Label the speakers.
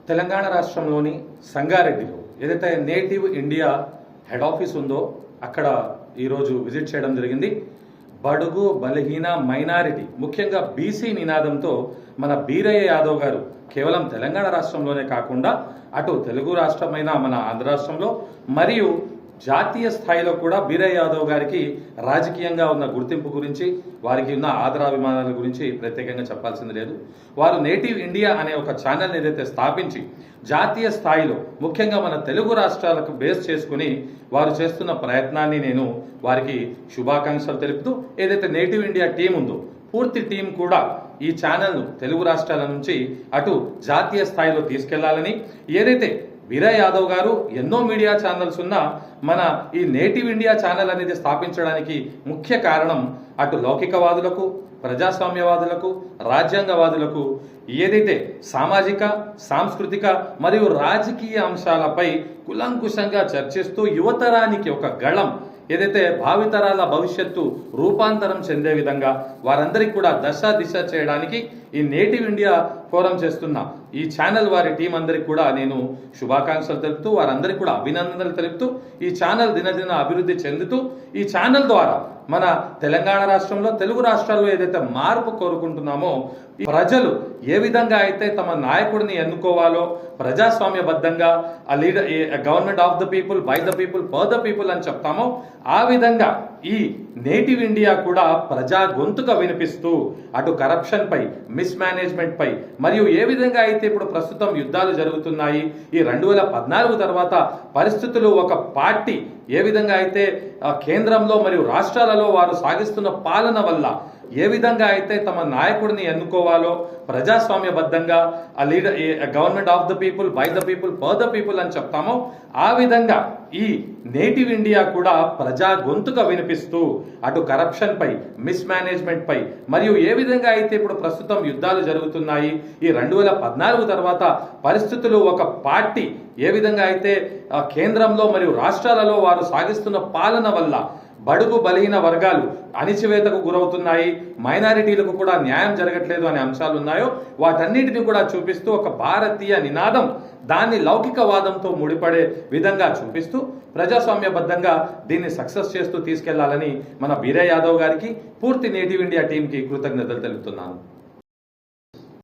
Speaker 1: తెలంగాణ రాష్ట్రంలోని సంగారెడ్డిలో ఏదైతే నేటివ్ ఇండియా హెడ్ ఆఫీస్ ఉందో అక్కడ ఈరోజు విజిట్ చేయడం జరిగింది. బడుగు బలహీన మైనారిటీ ముఖ్యంగా బీసీ నినాదంతో మన బీరయ్య యాదవ్ గారు కేవలం తెలంగాణ రాష్ట్రంలోనే కాకుండా అటు తెలుగు రాష్ట్రమైన మన ఆంధ్ర రాష్ట్రంలో మరియు జాతీయ స్థాయిలో కూడా బీరయ్య యాదవ్ గారికి రాజకీయంగా ఉన్న గుర్తింపు గురించి వారికి ఉన్న ఆదరాభిమానాల గురించి ప్రత్యేకంగా చెప్పాల్సింది లేదు. వారు నేటివ్ ఇండియా అనే ఒక ఛానల్ని ఏదైతే స్థాపించి జాతీయ స్థాయిలో ముఖ్యంగా మన తెలుగు రాష్ట్రాలకు బేస్ చేసుకుని వారు చేస్తున్న ప్రయత్నాన్ని నేను వారికి శుభాకాంక్షలు తెలుపుతూ ఏదైతే నేటివ్ ఇండియా టీం ఉందో పూర్తి టీం కూడా ఈ ఛానల్ను తెలుగు రాష్ట్రాల నుంచి అటు జాతీయ స్థాయిలో తీసుకెళ్లాలని, ఏదైతే బీరయ్య యాదవ్ గారు ఎన్నో మీడియా ఛానల్స్ ఉన్న మన ఈ నేటివ్ ఇండియా ఛానల్ అనేది స్థాపించడానికి ముఖ్య కారణం అటు లౌకికవాదులకు, ప్రజాస్వామ్యవాదులకు, రాజ్యాంగవాదులకు ఏదైతే సామాజిక, సాంస్కృతిక మరియు రాజకీయ అంశాలపై కులంకుశంగా చర్చిస్తూ యువతరానికి ఒక గళం ఏదైతే భావితరాల భవిష్యత్తు రూపాంతరం చెందే విధంగా వారందరికీ కూడా దశ దిశ చేయడానికి ఈ నేటివ్ ఇండియా ఫోరం చేస్తున్న ఈ ఛానల్ వారి టీం అందరికి కూడా నేను శుభాకాంక్షలు తెలుపుతూ వారందరికీ కూడా అభినందనలు తెలుపుతూ ఈ ఛానల్ దినదిన అభివృద్ధి చెందుతూ ఈ ఛానల్ ద్వారా మన తెలంగాణ రాష్ట్రంలో తెలుగు రాష్ట్రాల్లో ఏదైతే మార్పు కోరుకుంటున్నామో ప్రజలు ఏ విధంగా అయితే తమ నాయకుడిని ఎన్నుకోవాలో ప్రజాస్వామ్యబద్ధంగా ఆ leader government of the people, by the people, for the people అని చెప్తామో ఆ విధంగా ఈ నేటివ్ ఇండియా కూడా ప్రజా గొంతుగా వినిపిస్తూ అటు కరప్షన్ పై, మిస్ మేనేజ్మెంట్ పై మరియు ఏ విధంగా అయితే ఇప్పుడు ప్రస్తుతం యుద్ధాలు జరుగుతున్నాయి, ఈ 2014 తర్వాత పరిస్థితులు ఒక పార్టీ ఏ విధంగా అయితే కేంద్రంలో మరియు రాష్ట్రాలలో వారు సాగిస్తున్న పాలన వల్ల ఏ విధంగా అయితే తమ నాయకుడిని ఎన్నుకోవాలో ప్రజాస్వామ్యబద్ధంగా ఆ leader government of the people, by the people, for the people అని చెప్తామో ఆ విధంగా ఈ నేటివ్ ఇండియా కూడా ప్రజా గొంతుగా వినిపిస్తూ అటు కరప్షన్ పై, మిస్ మేనేజ్మెంట్ పై మరియు ఏ విధంగా అయితే ఇప్పుడు ప్రస్తుతం యుద్ధాలు జరుగుతున్నాయి, ఈ 2014 తర్వాత పరిస్థితులు ఒక పార్టీ ఏ విధంగా అయితే కేంద్రంలో మరియు రాష్ట్రాలలో వారు సాగిస్తున్న పాలన వల్ల బడుగు బలహీన వర్గాలు అణిచివేతకు గురవుతున్నాయి, మైనారిటీలకు కూడా న్యాయం జరగట్లేదు అనే అంశాలు ఉన్నాయో వాటన్నిటిని కూడా చూపిస్తూ ఒక భారతీయ నినాదం దాన్ని లౌకికవాదంతో ముడిపడే విధంగా చూపిస్తూ ప్రజాస్వామ్యబద్ధంగా దీన్ని సక్సెస్ చేస్తూ తీసుకెళ్లాలని మన బీరయ్య యాదవ్ గారికి, పూర్తి నేటివ్ ఇండియా టీంకి కృతజ్ఞతలు తెలుపుతున్నాను.